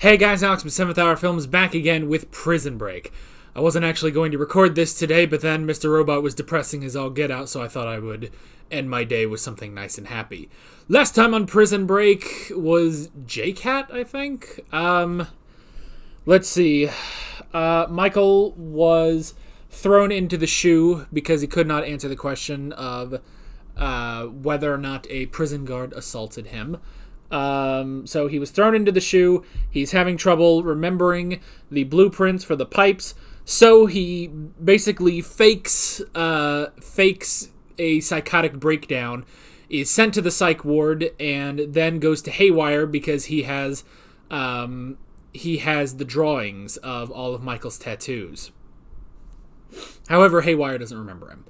Hey guys, Alex from 7th Hour Films back again with Prison Break. I wasn't actually going to record this today, but then Mr. Robot was depressing as all get out, so I thought I would end my day with something nice and happy. Last time on Prison Break was J-Cat, I think? Let's see. Michael was thrown into the shoe because he could not answer the question of whether or not a prison guard assaulted him. So he was thrown into the shoe. He's having trouble remembering the blueprints for the pipes. So he basically fakes a psychotic breakdown, is sent to the psych ward, and then goes to Haywire because he has the drawings of all of Michael's tattoos. However, Haywire doesn't remember him.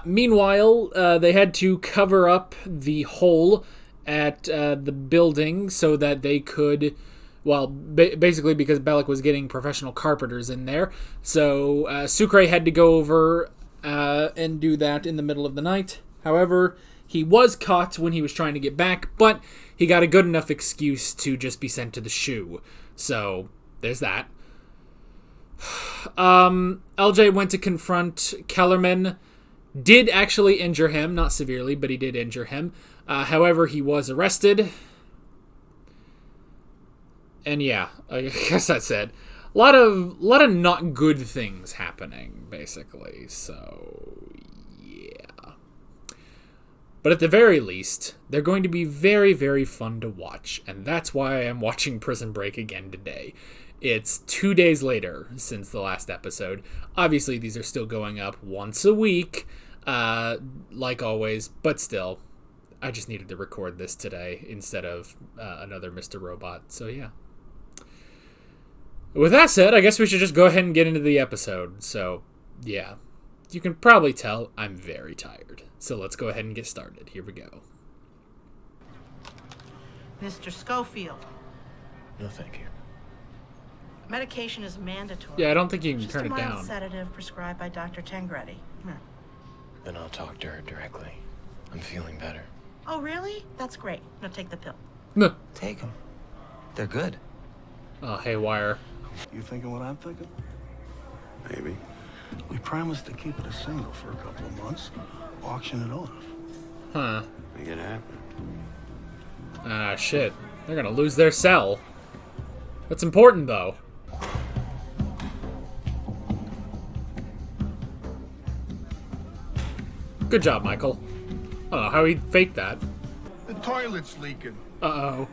Meanwhile, they had to cover up the hole at the building so that they could, basically because Bellic was getting professional carpenters in there. So Sucre had to go over and do that in the middle of the night. However, he was caught when he was trying to get back, but he got a good enough excuse to just be sent to the shoe. So there's that. LJ went to confront Kellerman. Did actually injure him, not severely, but he did injure him. However, he was arrested. And yeah, I guess that's it. A lot of not good things happening, basically. So, yeah. But at the very least, they're going to be very, very fun to watch. And that's why I'm watching Prison Break again today. It's 2 days later since the last episode. Obviously, these are still going up once a week, like always, but still, I just needed to record this today instead of another Mr. Robot, so yeah. With that said, I guess we should just go ahead and get into the episode. So, yeah, you can probably tell I'm very tired. So let's go ahead and get started. Here we go. Mr. Schofield. No, thank you. Medication is mandatory. Yeah, I don't think you can turn it Just a mild down. sedative prescribed by Dr. Tangretti. Then I'll talk to her directly. I'm feeling better. Oh, really? That's great. Now take the pill. No. Take them. They're good. Oh, Haywire. You thinking what I'm thinking? Maybe. We promised to keep it a single for a couple of months, auction it off. Huh. Make it happen. Ah, shit. They're gonna lose their cell. That's important, though. Good job, Michael. I don't know how he faked that. The toilet's leaking. Uh-oh.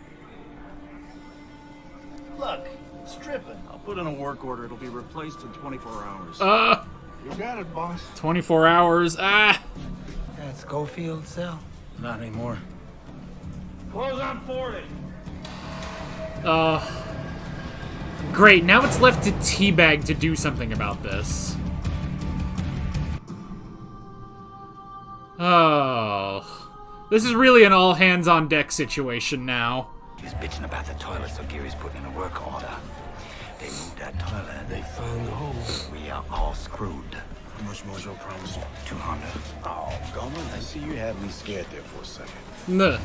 Look, it's dripping. I'll put in a work order. It'll be replaced in 24 hours. You got it, boss. 24 hours. Ah! That's Schofield's cell. Not anymore. Close on 40. Great, now it's left to Teabag to do something about this. Oh. This is really an all-hands-on-deck situation now. He's bitching about the toilet, so Gary's putting in a work order. They moved that toilet. They found the hole. We are all screwed. How much more, Joe, promise? 200. Oh, come on. I see you had me scared there for a second. Nah.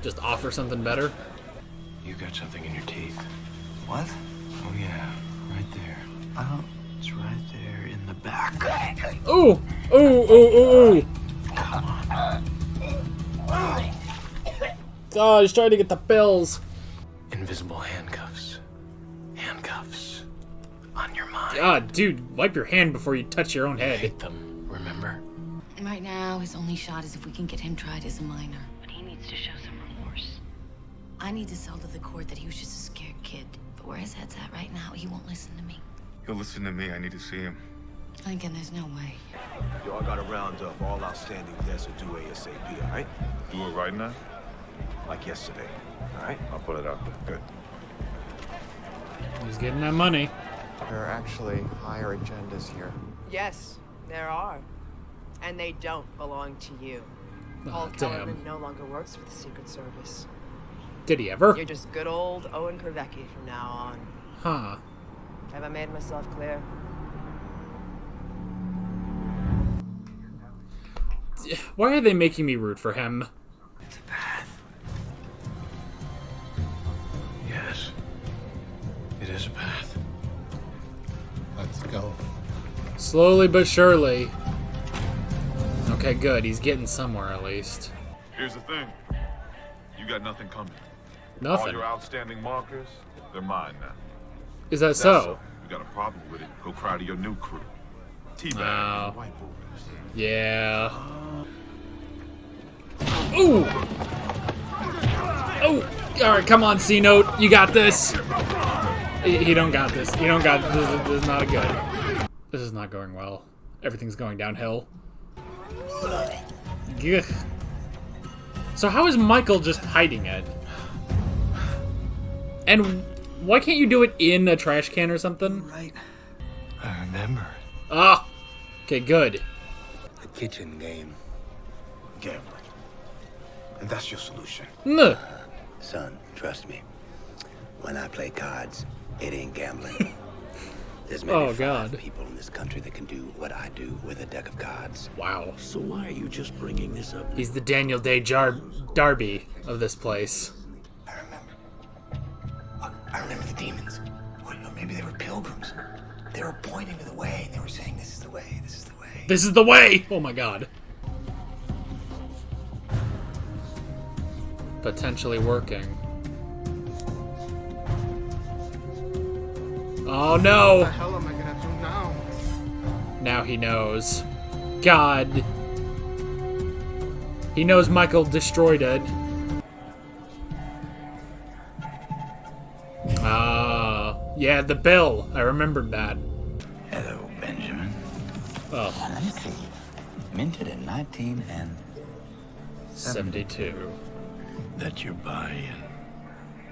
Just offer something better. You got something in your teeth. What? Oh, yeah. Right there. Oh. It's right there in the back. Ooh! Ooh, ooh, ooh, ooh! Oh, he's trying to get the pills. Invisible handcuffs. Handcuffs. On your mind. God, dude, wipe your hand before you touch your own I head. hate them, remember? Right now, his only shot is if we can get him tried as a minor. But he needs to show some remorse. I need to sell to the court that he was just a scared kid. But where his head's at right now, he won't listen to me. He'll listen to me. I need to see him. Lincoln, there's no way. Yo, I gotta round up all outstanding debts are due ASAP, all right? Do it right now. Like yesterday, all right? I'll put it out there. Good. He's getting that money. There are actually higher agendas here. Yes, there are. And they don't belong to you. Paul Oh, Kellerman damn. no longer works for the Secret Service. Did he ever? You're just good old Owen Krivecki from now on. Huh. Have I made myself clear? Why are they making me root for him? It's a path. It is a path. Let's go. Slowly but surely. Okay, good. He's getting somewhere at least. Here's the thing. You got nothing coming. All Nothing. your outstanding markers, they're mine now. Is that That's so? You got a problem with it, go cry to your new crew. Teabag Oh. and white boys. Yeah. Ooh! Oh! Alright, come on, C-Note. You got this. He don't got this. You don't got this. This is not good. This is not going well. Everything's going downhill. Gugh. So how is Michael just hiding it? And why can't you do it in a trash can or something? Right. I remember. Ah! Okay, good. The kitchen game. Gambling. And that's your solution. Nuh. Son, trust me. When I play cards, it ain't gambling. There's maybe Oh, 5 God. people in this country that can do what I do with a deck of cards. Wow. So why are you just bringing this up? He's the Daniel Day Darby of this place. I remember. I remember the demons. Or maybe they were pilgrims. They were pointing to the way, and they were saying, "This is the way. This is the way." This is the way! Oh my god. Potentially working. Oh no! What the hell am I gonna do now? Now he knows. God. He knows Michael destroyed it. Yeah, the bill. I remembered that. Hello, Benjamin. Oh, Let me see. Minted in 1972. That's your buy-in.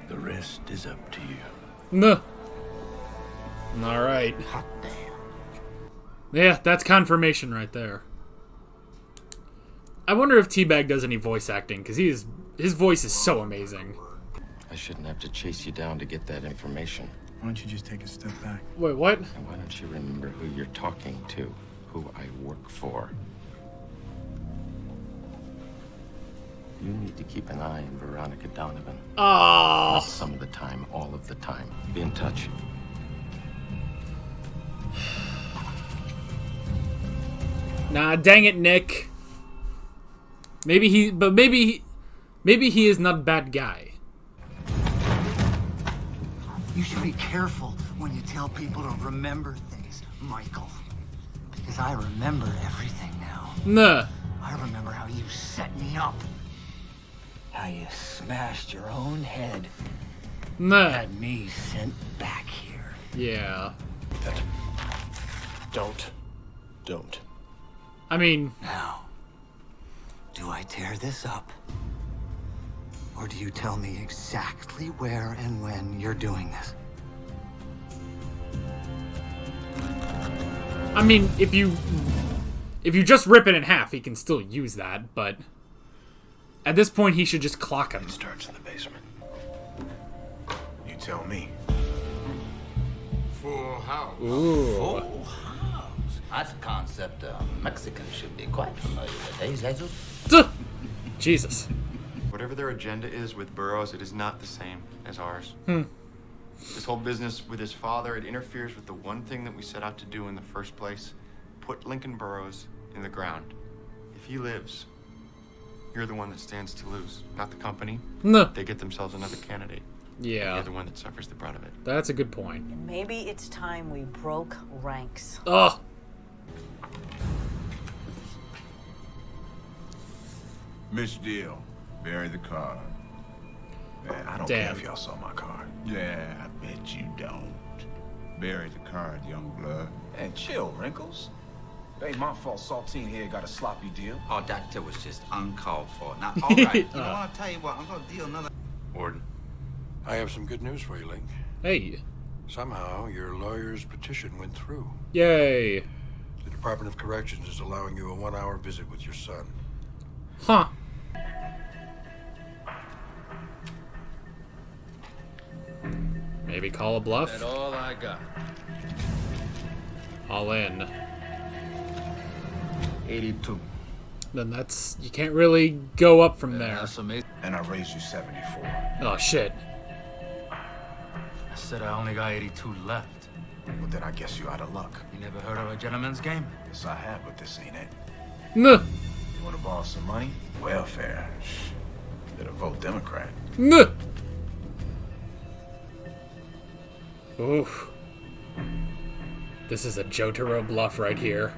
The rest is up to you. Nuh. Alright. Hot damn. Yeah, that's confirmation right there. I wonder if Teabag does any voice acting, because his voice is so amazing. I shouldn't have to chase you down to get that information. Why don't you just take a step back? Wait, what? And why don't you remember who you're talking to? Who I work for? You need to keep an eye on Veronica Donovan. Oh. Not some of the time, all of the time. Be in touch. Nah, dang it, Nick. Maybe he is not a bad guy. You should be careful when you tell people to remember things, Michael. Because I remember everything now. Nah. I remember how you set me up. How you smashed your own head. Nah. Had me sent back here. Yeah. Don't. I mean... Now, do I tear this up? Or do you tell me exactly where and when you're doing this? I mean, if you just rip it in half, he can still use that, but... At this point, he should just clock him. It starts in the basement. You tell me. Full house. Ooh. That's a concept Mexicans should be quite familiar with, eh, Jesus? Duh. Jesus. Whatever their agenda is with Burroughs, it is not the same as ours. This whole business with his father, it interferes with the one thing that we set out to do in the first place. Put Lincoln Burroughs in the ground. If he lives, you're the one that stands to lose, not the company. No. They get themselves another candidate. Yeah. You're the one that suffers the brunt of it. That's a good point. Maybe it's time we broke ranks. Oh. Miss Deal, bury the card. Man, I don't care if y'all saw my card. Yeah, I bet you don't. Bury the card, young blood. And chill, Wrinkles. It ain't my fault Saltine here got a sloppy deal. Oh, that was just uncalled for. Now, all right. You know, I'll tell you what, I'm gonna deal another. Warden, I have some good news for you, Link. Hey. Somehow, your lawyer's petition went through. Yay. The Department of Corrections is allowing you a 1-hour visit with your son. Huh. Maybe call a bluff? That's all I got. All in. 82. Then that's... You can't really go up from there. That's amazing. And I raised you 74. Oh, shit. said I only got 82 left. Well, then I guess you're out of luck. You never heard of a gentleman's game? Yes, I have, but this ain't it. Nuh. You want to borrow some money? Welfare. Better vote Democrat. Nuh. Oof. This is a Jotaro bluff right here.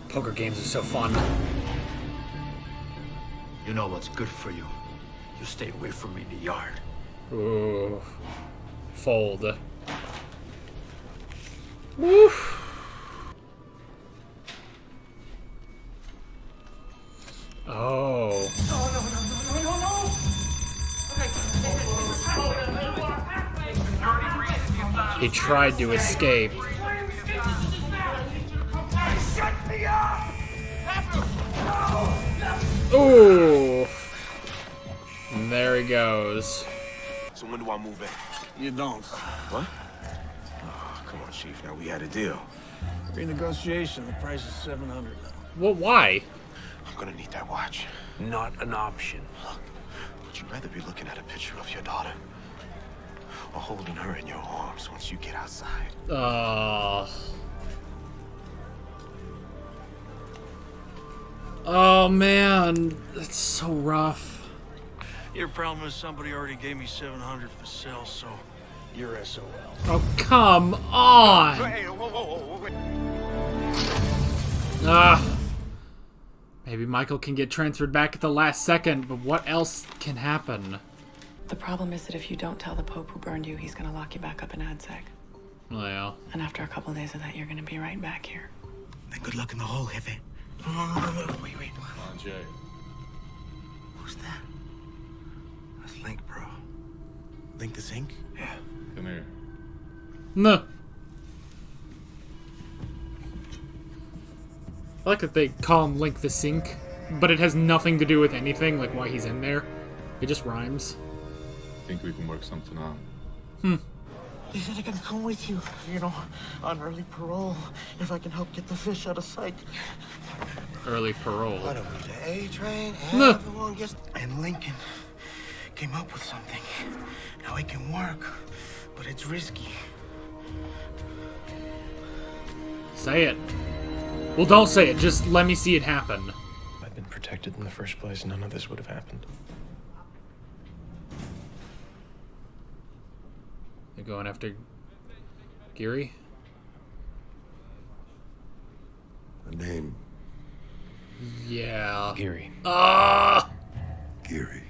Poker games are so fun. You know what's good for you. You stay away from me in the yard. Ooh. Fold. Woof. Oh. He tried to escape. Ooh. And there he goes. So when do I move in? You don't. What? Oh, come on, Chief. Now we had a deal. Renegotiation. The price is $700 now. Well, why? I'm gonna need that watch. Not an option. Look, would you rather be looking at a picture of your daughter or holding her in your arms once you get outside? Oh man, that's so rough. Your problem is somebody already gave me $700 for sale, so you're SOL. Oh, come on! Hey, whoa. Maybe Michael can get transferred back at the last second, but what else can happen? The problem is that if you don't tell the Pope who burned you, he's gonna lock you back up in ADSEC. Well, yeah. And after a couple days of that, you're gonna be right back here. Then good luck in the hole, Jefe. No. Wait. Come on, Jay. Who's that? That's Link, bro. Link the Sink? Yeah. Come here. No. I like that they call him Link the Sink, but it has nothing to do with anything, like why he's in there. It just rhymes. Think we can work something out. They said I can come with you, on early parole, if I can help get the fish out of sight. Early parole. I don't need an A-train. No. Everyone gets... And Lincoln came up with something. Now it can work, but it's risky. Say it. Well, don't say it. Just let me see it happen. If I'd been protected in the first place, none of this would have happened. They're going after Geary? A name. Yeah. Geary. Geary.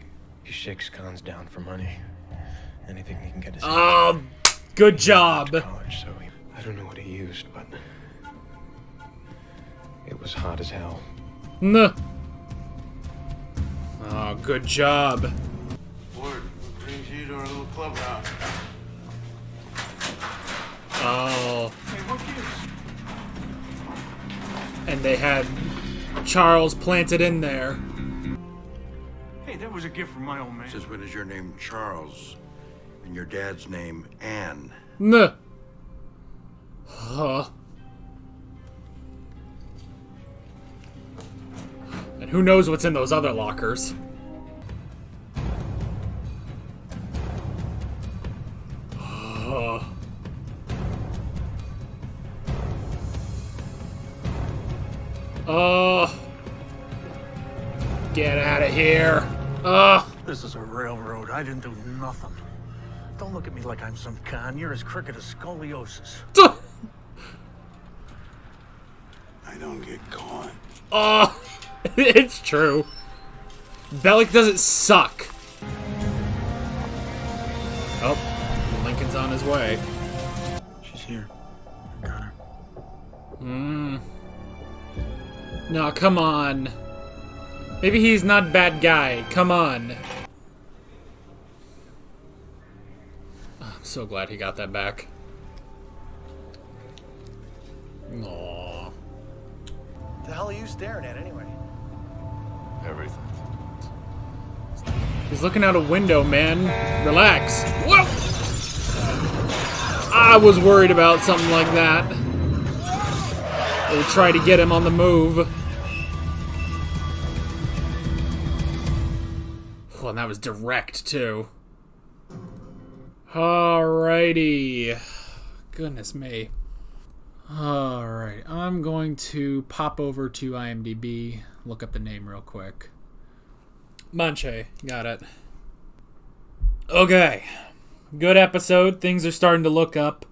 He shakes cons down for money. Anything he can get his Good job. College, so I don't know what he used, but it was hot as hell. No. Oh, good job. Word, what brings you to our little clubhouse? Oh. Hey, what gives? And they had Charles planted in there. Hey, that was a gift from my old man. Since when is your name Charles and your dad's name Anne? No. Huh. And who knows what's in those other lockers? Oh. Get out of here. This is a railroad. I didn't do nothing. Don't look at me like I'm some con. You're as crooked as scoliosis. I don't get caught. Oh. It's true. Bellic doesn't suck. Oh. Lincoln's on his way. She's here. I got her. No, come on. Maybe he's not a bad guy. Come on. Oh, I'm so glad he got that back. Aww. The hell are you staring at anyway? Everything. He's looking out a window, man. Relax. Whoa! I was worried about something like that. They try to get him on the move. Oh, and that was direct, too. Alrighty. Goodness me. Alright, I'm going to pop over to IMDb, look up the name real quick. Manche, got it. Okay. Good episode. Things are starting to look up.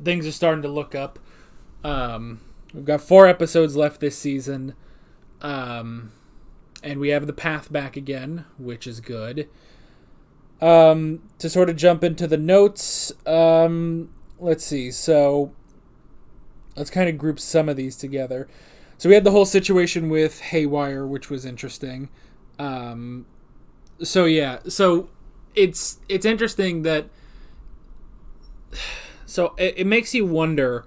We've got 4 episodes left this season. And we have the path back again, which is good. To sort of jump into the notes, let's see. So, let's kind of group some of these together. So we had the whole situation with Haywire, which was interesting. So it's interesting that. So it makes you wonder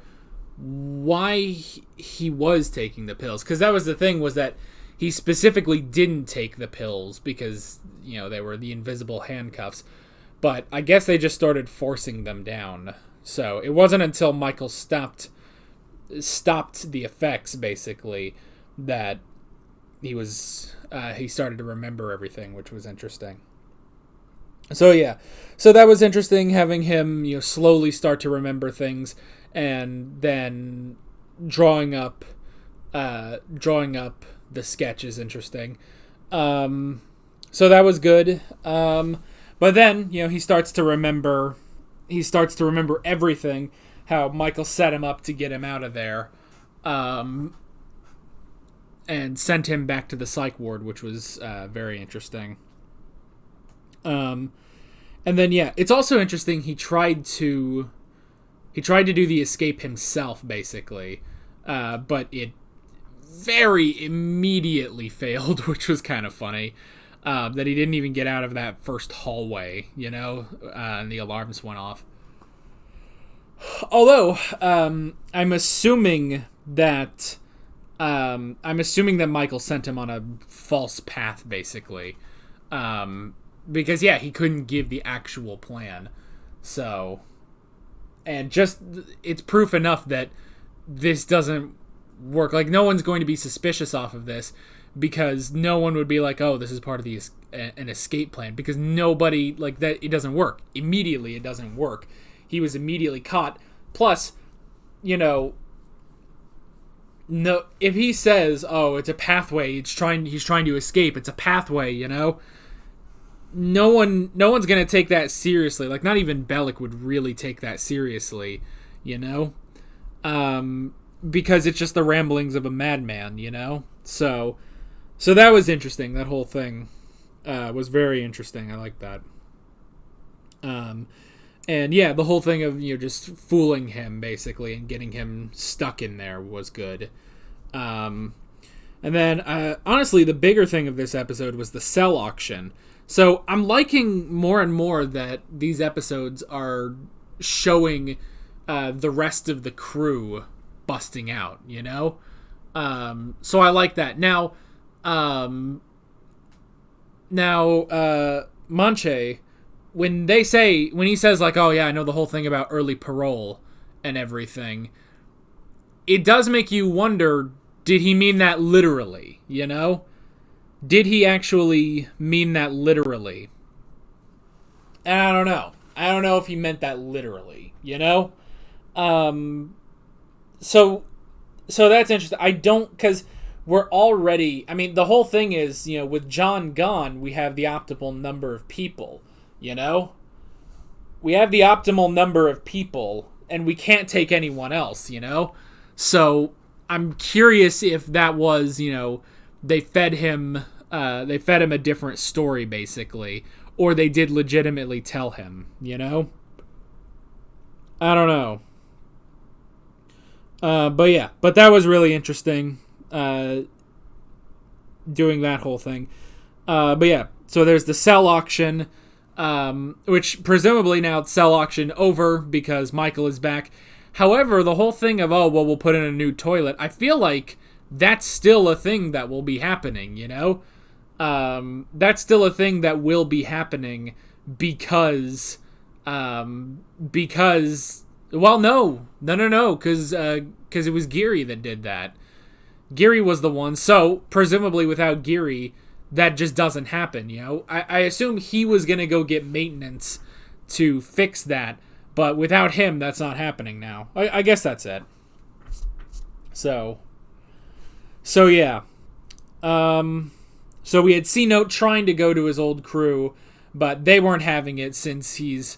why he was taking the pills, because that was the thing, was that he specifically didn't take the pills because, you know, they were the invisible handcuffs. But I guess they just started forcing them down. So it wasn't until Michael stopped the effects, basically, that he started to remember everything, which was interesting. So yeah, so that was interesting, having him, you know, slowly start to remember things, and then drawing up the sketch is interesting. So that was good. But then, you know, he starts to remember everything, how Michael set him up to get him out of there, and sent him back to the psych ward, which was very interesting. And then, yeah, it's also interesting, he tried to do the escape himself, basically, but it very immediately failed, which was kind of funny. That he didn't even get out of that first hallway, you know, and the alarms went off. Although, I'm assuming that Michael sent him on a false path, basically. Because, yeah, he couldn't give the actual plan. So, and just, it's proof enough that this doesn't work. Like, no one's going to be suspicious off of this, because no one would be like, oh, this is part of an escape plan, because nobody, like, that, it doesn't work. Immediately, it doesn't work. He was immediately caught. Plus, you know, no, if he says, oh, it's a pathway, he's trying to escape, it's a pathway, you know, no one's going to take that seriously. Like, not even Bellick would really take that seriously, you know, because it's just the ramblings of a madman, you know. So that was interesting. That whole thing was very interesting. I like that. And yeah, the whole thing of, you know, just fooling him, basically, and getting him stuck in there was good. And then, honestly, the bigger thing of this episode was the cell auction. So I'm liking more and more that these episodes are showing the rest of the crew busting out, you know? So I like that. Now, Manche, when he says, like, oh yeah, I know the whole thing about early parole and everything, it does make you wonder, did he mean that literally, you know? Did he actually mean that literally? And I don't know. I don't know if he meant that literally, you know? So that's interesting. I don't, because we're already, I mean, the whole thing is, you know, with John gone, we have the optimal number of people, you know? We have the optimal number of people, and we can't take anyone else, you know? So I'm curious if that was, you know, they fed him a different story, basically, or they did legitimately tell him, you know? I don't know. But yeah, but that was really interesting, doing that whole thing. But yeah, so there's the cell auction, which presumably now it's cell auction over because Michael is back. However, the whole thing of, oh, well, we'll put in a new toilet, I feel like that's still a thing that will be happening, you know? That's still a thing that will be happening because well, no, because it was Geary that did that. Geary was the one, so presumably without Geary, that just doesn't happen, you know? I assume he was going to go get maintenance to fix that. But without him, that's not happening now. I guess that's it. So yeah. So we had C-Note trying to go to his old crew, but they weren't having it since he's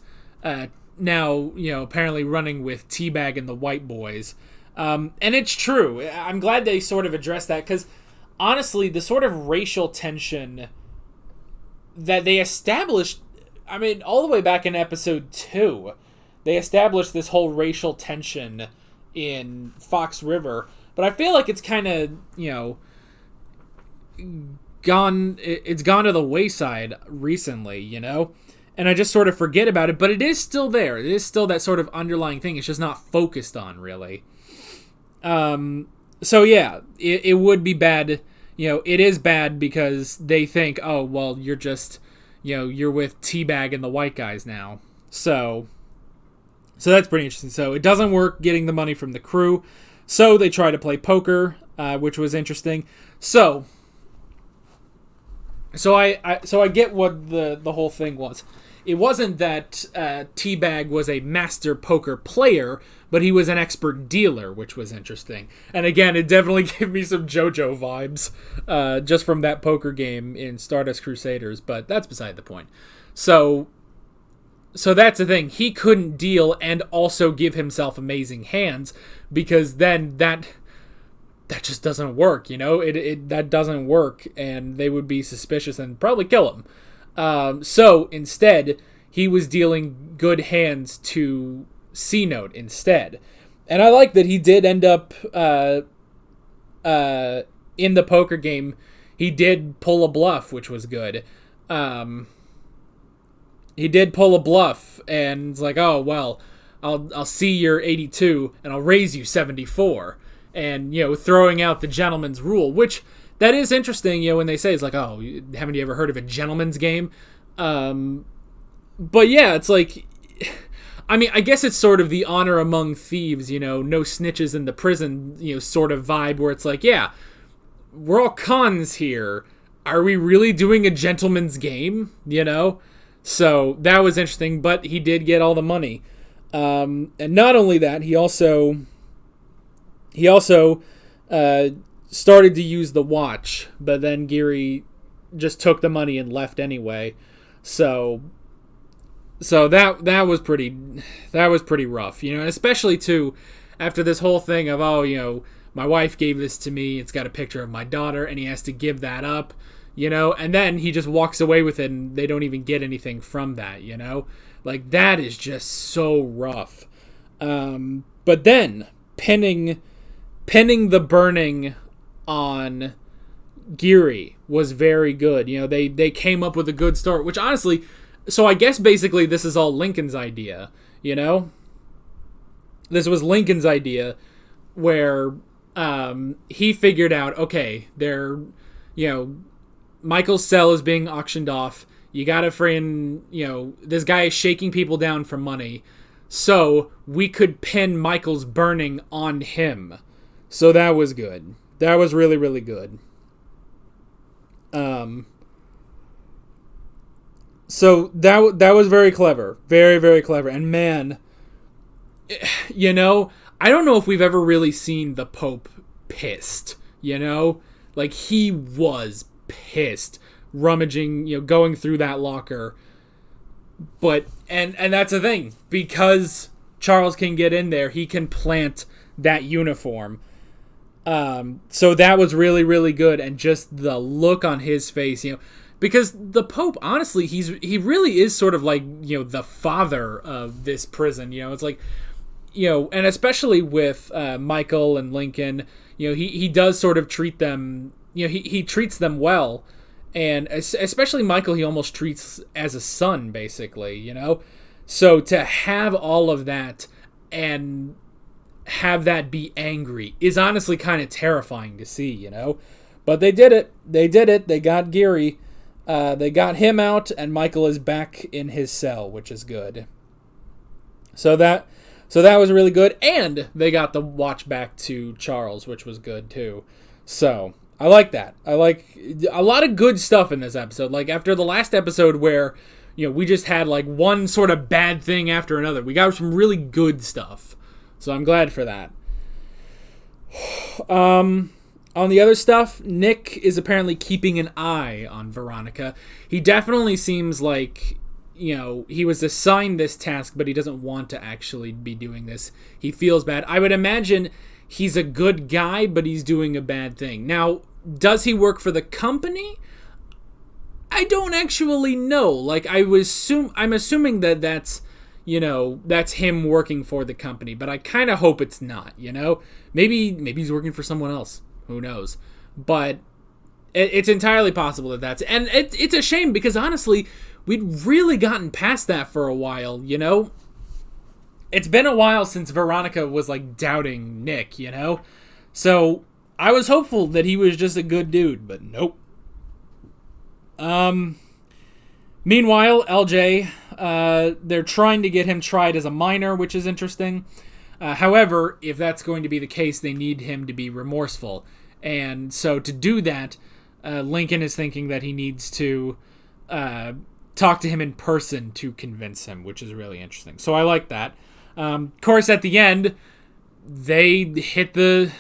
now, apparently running with Teabag and the White Boys. And it's true. I'm glad they sort of addressed that, because honestly, the sort of racial tension that they established, all the way back in episode 2, they established this whole racial tension in Fox River, but I feel like it's kind of, gone to the wayside recently, and I just sort of forget about it, but it is still there. It is still that sort of underlying thing. It's just not focused on, really. So yeah, it would be bad. It is bad because they think, oh, well, you're just, you're with Teabag and the white guys now. So that's pretty interesting. So it doesn't work getting the money from the crew. So they try to play poker, which was interesting. So I get what the whole thing was. It wasn't that Teabag was a master poker player, but he was an expert dealer, which was interesting. And again, it definitely gave me some JoJo vibes, just from that poker game in Stardust Crusaders, but that's beside the point. So that's the thing. He couldn't deal and also give himself amazing hands, because then that just doesn't work, that doesn't work, and they would be suspicious and probably kill him. So instead, he was dealing good hands to C-Note instead. And I like that he did end up, in the poker game, he did pull a bluff, which was good. He did pull a bluff, and it's like, oh, well, I'll see your 82, and I'll raise you 74. And, throwing out the gentleman's rule, which, that is interesting, when they say, it's like, oh, haven't you ever heard of a gentleman's game? But yeah, it's like, I guess it's sort of the honor among thieves, no snitches in the prison, sort of vibe, where it's like, yeah, we're all cons here. Are we really doing a gentleman's game? So that was interesting, but he did get all the money. And not only that, he also started to use the watch, but then Geary just took the money and left anyway. So that was pretty rough, especially too after this whole thing of, oh, my wife gave this to me, it's got a picture of my daughter, and he has to give that up, and then he just walks away with it, and they don't even get anything from that, like, that is just so rough. But then pinning the burning on Geary was very good. They came up with a good story, which honestly, so I guess basically this is all Lincoln's idea, This was Lincoln's idea, where he figured out, okay, Michael's cell is being auctioned off. You gotta this guy is shaking people down for money. So we could pin Michael's burning on him. So that was good. That was really, really good. So that was very clever. Very, very clever. And man, I don't know if we've ever really seen the Pope pissed, Like, he was pissed, rummaging, going through that locker. But, and that's the thing, because Charles can get in there, he can plant that uniform. So that was really, really good, and just the look on his face, because the Pope, honestly, he really is sort of like, the father of this prison, it's like, and especially with Michael and Lincoln, he does sort of treat them, he treats them well, and especially Michael, he almost treats as a son, basically, so to have all of that and have that be angry is honestly kind of terrifying to see, but they did it. They got Geary. They got him out, and Michael is back in his cell, which is good. So that was really good, and they got the watch back to Charles, which was good too. So I like that. I like a lot of good stuff in this episode. Like, after the last episode where, we just had like one sort of bad thing after another. We got some really good stuff. So I'm glad for that. On the other stuff, Nick is apparently keeping an eye on Veronica. He definitely seems like, he was assigned this task, but he doesn't want to actually be doing this. He feels bad. I would imagine he's a good guy, but he's doing a bad thing. Now, does he work for the company? I don't actually know. Like, I'm assuming that that's him working for the company, but I kind of hope it's not, Maybe he's working for someone else. Who knows? But it's entirely possible that's... And it's a shame because, honestly, we'd really gotten past that for a while, It's been a while since Veronica was, like, doubting Nick, So, I was hopeful that he was just a good dude, but nope. Meanwhile, LJ, they're trying to get him tried as a minor, which is interesting. However, if that's going to be the case, they need him to be remorseful. And so to do that, Lincoln is thinking that he needs to talk to him in person to convince him, which is really interesting. So I like that. Of course, at the end, they hit the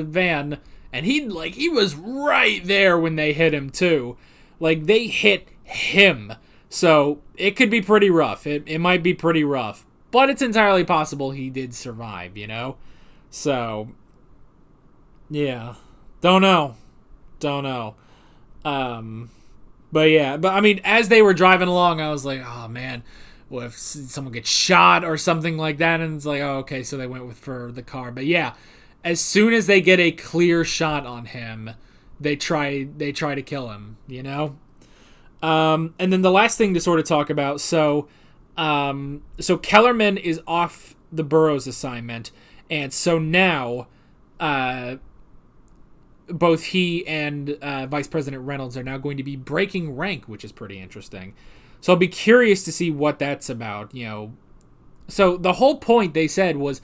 van, and he was right there when they hit him too. Like, they hit him. So it could be pretty rough. It might be pretty rough. But it's entirely possible he did survive, So, yeah. Don't know. But yeah. But, I mean, as they were driving along, I was like, oh, man. What if someone gets shot or something like that? And it's like, oh, okay, so they went for the car. But, yeah. As soon as they get a clear shot on him, they try to kill him, And then the last thing to sort of talk about, so Kellerman is off the Burroughs assignment, and so now both he and Vice President Reynolds are now going to be breaking rank, which is pretty interesting. So I'll be curious to see what that's about, So the whole point, they said, was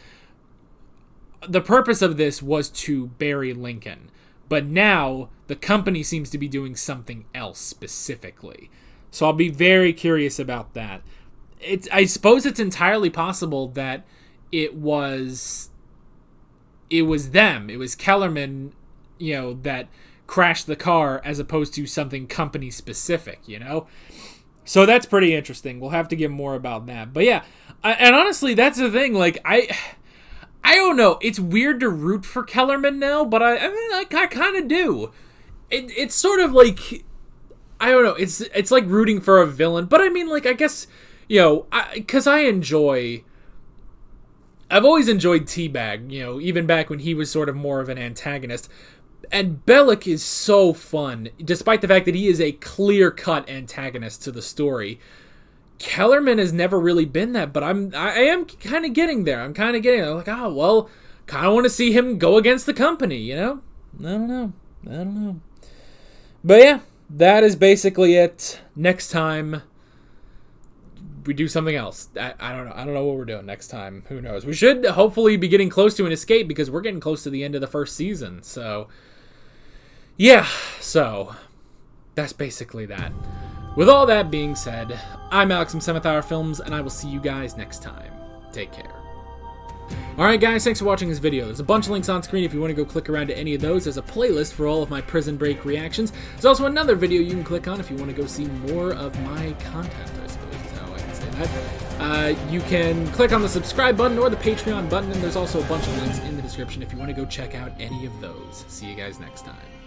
the purpose of this was to bury Lincoln. But now the company seems to be doing something else specifically. So I'll be very curious about that. I suppose it's entirely possible that it was them. It was Kellerman, that crashed the car as opposed to something company specific, So that's pretty interesting. We'll have to get more about that. But yeah, and honestly, that's the thing. Like, I don't know. It's weird to root for Kellerman now, but I kind of do. It's sort of like, I don't know. It's like rooting for a villain, but I mean, like, I guess, because I've always enjoyed T-Bag, even back when he was sort of more of an antagonist. And Bellick is so fun, despite the fact that he is a clear-cut antagonist to the story. Kellerman has never really been that, but I am kind of getting there. I'm like, oh, well, kind of want to see him go against the company, I don't know. But yeah, that is basically it. Next time, we do something else. I don't know. I don't know what we're doing next time. Who knows? We should hopefully be getting close to an escape because we're getting close to the end of the first season. So, yeah. So, that's basically that. With all that being said, I'm Alex from 7th Hour Films, and I will see you guys next time. Take care. Alright guys, thanks for watching this video. There's a bunch of links on screen if you want to go click around to any of those. There's a playlist for all of my Prison Break reactions. There's also another video you can click on if you want to go see more of my content, I suppose is how I can say that. You can click on the subscribe button or the Patreon button, and there's also a bunch of links in the description if you want to go check out any of those. See you guys next time.